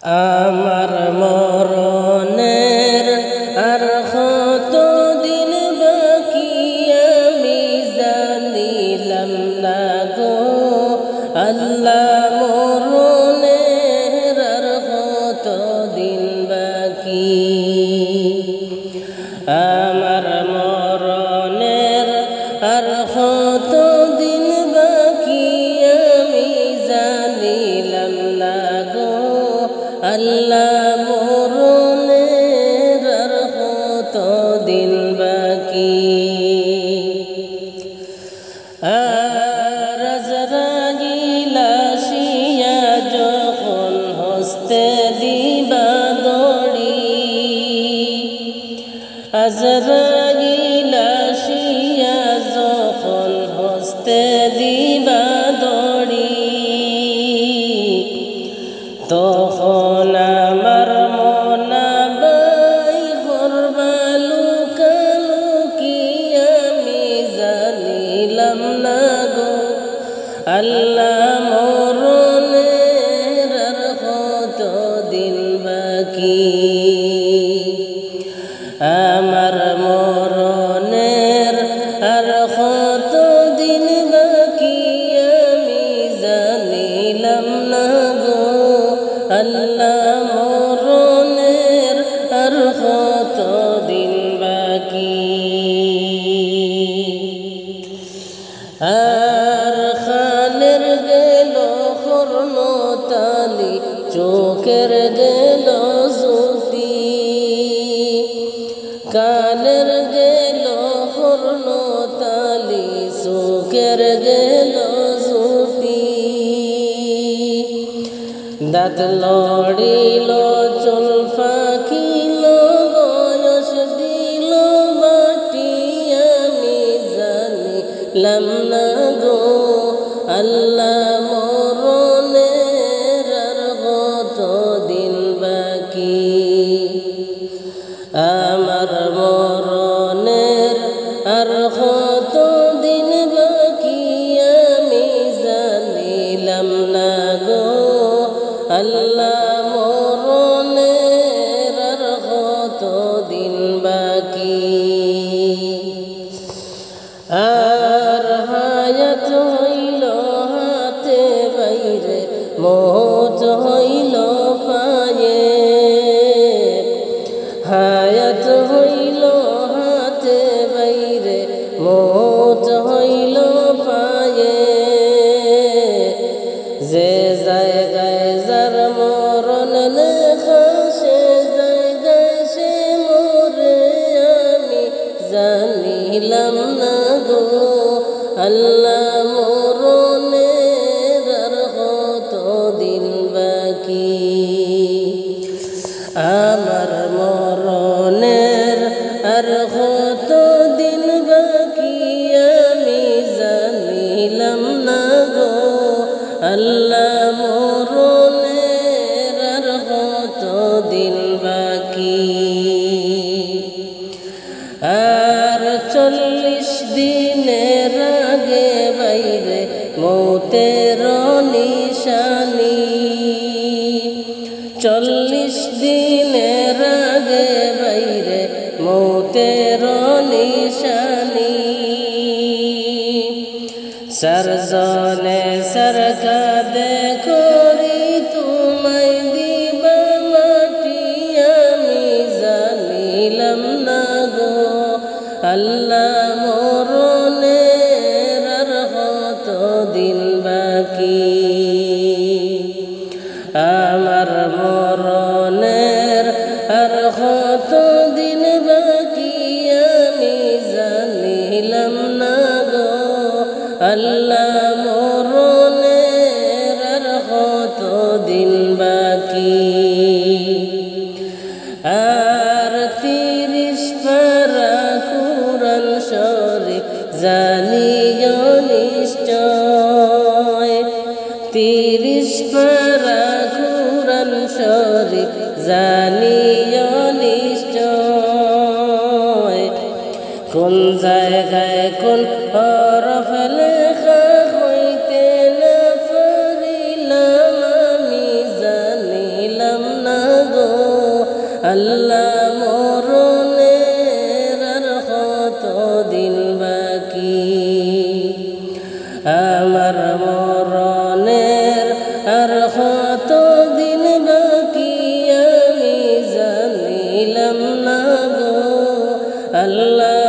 আমার মরণের আর কত দিন বাকি আমি জানিলাম না গো আল্লাহ, মরণের আর কত দিন বাকি। আমার মরণের আর কত দিন বাকি আমি জানিলাম না গো আল্লাহ, মরণের আর কত দিন বাকি। আর আজরাইল আসিয়া যখন হস্তে দিবা দড়ি, আজরাইল আসিয়া যখন হস্তে দিবা দড়ি, তখন আমার মনাবাই করবা লুকালুকি আমি জানিলাম না গো আল্লাহ, মরণের আর কত দিন বাকি। আমার মরণের আর কত দিন বাকি আমি জানিলাম না গো আল্লাহ, মরণের আর কত দিন বাকি। আর খানের গেল কর্ণতালি, চোখের গেল জ্যোতি, কানের গেল কর্ণতালি, চোখের গেল জ্যোতি, দাঁত লড়িল চুল ফাঁকিল বয়স দিল বাটি আমি জানিলাম না গো আল্লাহ, মরণের আর কত দিন বাকি। আমার মরণের আর কত দিন বাকি আমি জানিলাম না গো আল্লাহ, মরণের আর কত দিন বাকি। আর হায়াত হইল হাতে বাইরে, মৌত হইল পায়ে, হায়াত হইল হাতে বাইরে, মৌত হইল পায়ে, যে জায়গায় যার মরণ লেখা সে জায়গায় সে মরে আমি জানিলাম না গো আল্লাহ, মরণের আর কত দিন বাকি। আমার মরণের আর কত দিন বাকি আমি জানিলাম না গো আল্লাহ, মরণের আর কত দিন বাকি। আর 40 দিনের আগে বাইরে মৌতের নিশানি, 40 দিনের আগে বাইরে মৌতের নিশানি, সরজনে সরকাদে করি তোমায় দিবা মাটি আমি জানিলাম না গো আল্লাহ, মরণের আর কত দিন বাকি। আমার মরণের আর কত দিন বাকি আমি জানিলাম না গো আল্লাহ, মরণের আর কত দিন বাকি। আর 30 পারা কুরআন শরীফ জানিও নিশ্চয়, 30 পারা কুরআন শরীফ জানিও নিশ্চয়, কোন জায়গায় কোন হরফ লেখা হইতে না পারিলাম আমি জানিলাম আল্লাহ মরণের আর কত দিন বাকি আমার মরণের আর কত দিন বাকি আমি জানিলাম না গো আল্লাহ